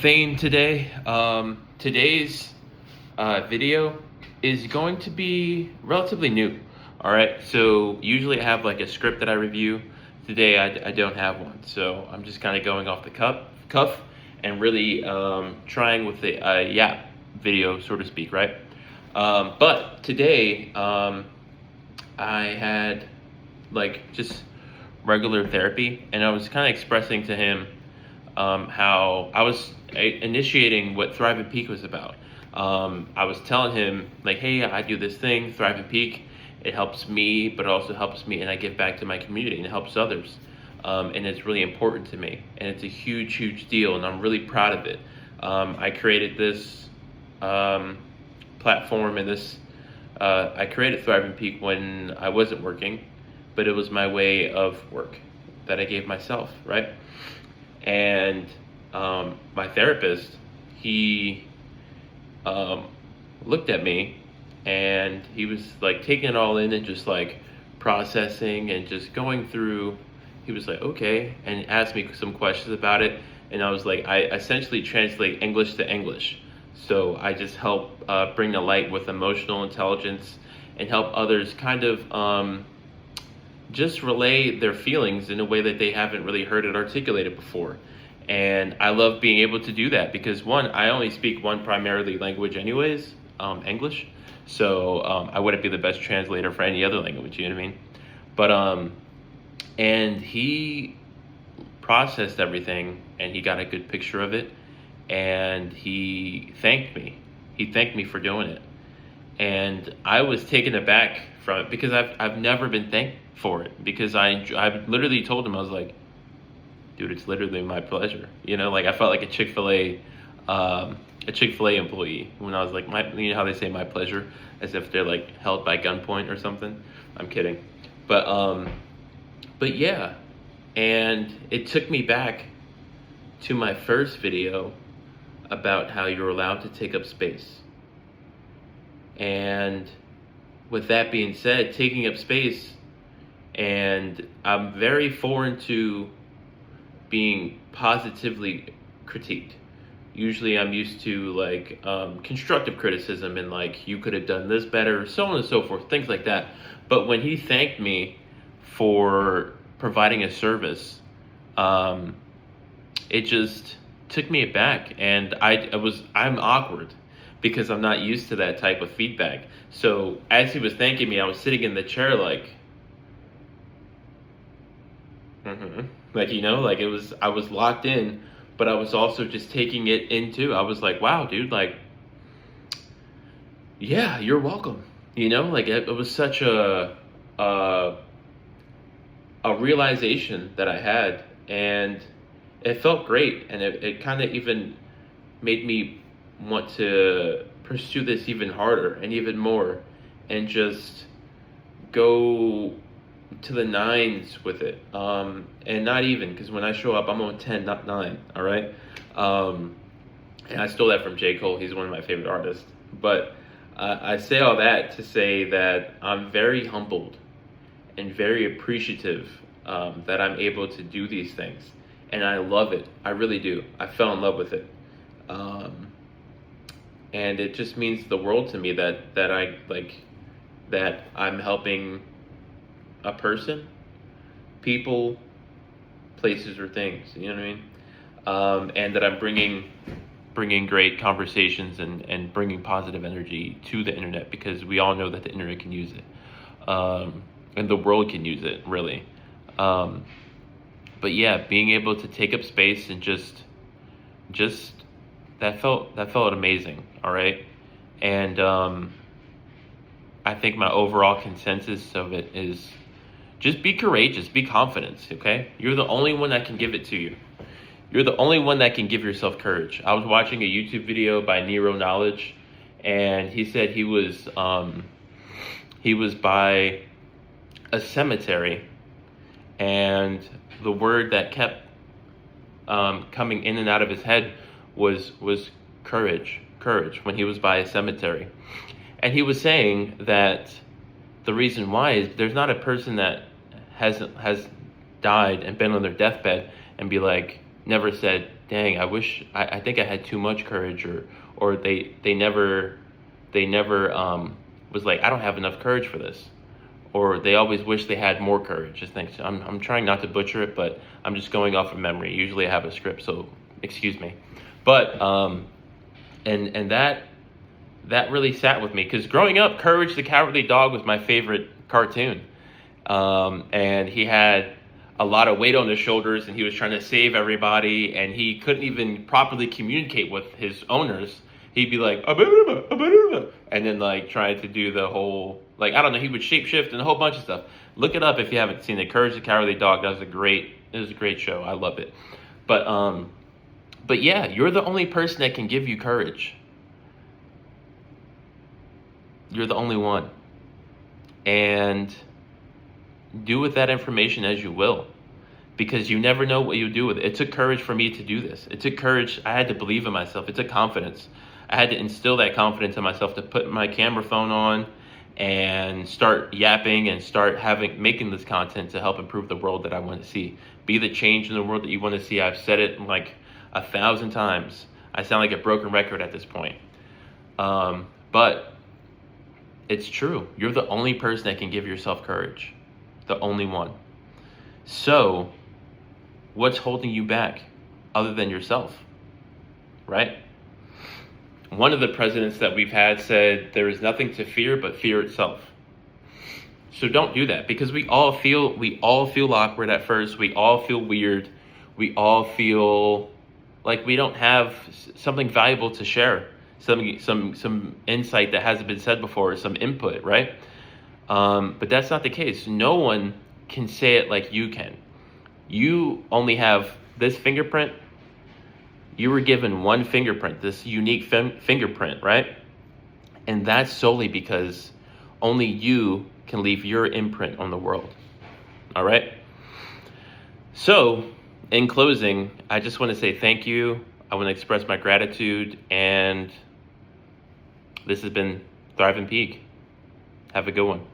Vein today. Today's video is going to be relatively new. All right, so usually I have like a script that I review. Today I don't have one, so I'm just kind of going off the cuff and really trying with the yap video, so to speak, right? But today I had like just regular therapy, and I was kind of expressing to him how I was initiating what Thrive and Peak was about. I was telling him like, hey, I do this thing, Thrive and Peak. It helps me, but it also helps me, and I give back to my community, and it helps others. And it's really important to me, and it's a huge, huge deal, and I'm really proud of it. I created this platform and this. I created Thrive and Peak when I wasn't working, but it was my way of work that I gave myself, right? And my therapist, he looked at me, and he was like taking it all in and just like processing and just going through. He was like, okay, and asked me some questions about it, and I was like, I essentially translate English to English. So I just help bring the light with emotional intelligence and help others kind of just relay their feelings in a way that they haven't really heard it articulated before. And I love being able to do that because one, I only speak one primarily language anyways, English. So I wouldn't be the best translator for any other language, you know what I mean? But and he processed everything, and he got a good picture of it, and he thanked me. He thanked me for doing it. And I was taken aback from it because I've never been thanked for it, because I literally told him, I was like, dude, it's literally my pleasure. You know, like I felt like a Chick-fil-A employee when I was like, you know how they say my pleasure, as if they're like held by gunpoint or something. I'm kidding, but yeah, and it took me back to my first video about how you're allowed to take up space. And with that being said, taking up space, and I'm very foreign to being positively critiqued. Usually I'm used to like constructive criticism and like, you could have done this better, so on and so forth, things like that. But when he thanked me for providing a service, it just took me aback, and I'm awkward because I'm not used to that type of feedback. So as he was thanking me, I was sitting in the chair like, like, you know, like I was locked in, but I was also just taking it into. I was like, wow, dude, like, yeah, you're welcome. You know, like it was such a realization that I had, and it felt great, and it kind of even made me want to pursue this even harder and even more, and just go to the nines with it, and not even, because when I show up, I'm on 10, not 9. All right, and I stole that from J. Cole. He's one of my favorite artists. But I say all that to say that I'm very humbled and very appreciative that I'm able to do these things, and I love it. I really do. I fell in love with it, and it just means the world to me that I like that I'm helping a person, people, places, or things. You know what I mean? And that I'm bringing great conversations and bringing positive energy to the internet, because we all know that the internet can use it, and the world can use it, really. But yeah, being able to take up space and just that felt amazing. All right, and I think my overall consensus of it is just be courageous, be confident. Okay, you're the only one that can give it to you. You're the only one that can give yourself courage. I was watching a YouTube video by Nero Knowledge, and he said he was by a cemetery, and the word that kept coming in and out of his head was courage, when he was by a cemetery. And he was saying that the reason why is there's not a person that has died and been on their deathbed and be like, never said dang, I think I had too much courage, or they never was like, I don't have enough courage for this, or they always wish they had more courage. Just think, I'm trying not to butcher it, but I'm just going off of memory. Usually I have a script, so excuse me. But and that really sat with me, because growing up, Courage the Cowardly Dog was my favorite cartoon. And he had a lot of weight on his shoulders, and he was trying to save everybody, and he couldn't even properly communicate with his owners. He'd be like, "Ah-bah-bah-bah, ah-bah-bah-bah," and then like trying to do the whole, like, I don't know, he would shapeshift and a whole bunch of stuff. Look it up if you haven't seen it. Courage the Cowardly Dog. It was a great show. I loved it. But yeah, you're the only person that can give you courage. You're the only one. And do with that information as you will, because you never know what you do with it. It took courage for me to do this. It took courage. I had to believe in myself. It took confidence. I had to instill that confidence in myself to put my camera phone on and start yapping and start making this content to help improve the world that I want to see. Be the change in the world that you want to see. I've said it like 1,000 times. I sound like a broken record at this point. But it's true. You're the only person that can give yourself courage. The only one. So, what's holding you back other than yourself? Right? One of the presidents that we've had said there is nothing to fear but fear itself. So don't do that, because we all feel awkward at first. We all feel weird. We all feel like we don't have something valuable to share, some insight that hasn't been said before, some input, right? But that's not the case. No one can say it like you can. You only have this fingerprint. You were given one fingerprint, this unique fingerprint, right? And that's solely because only you can leave your imprint on the world. All right? So, in closing, I just want to say thank you. I want to express my gratitude, and this has been Thrive and Peak. Have a good one.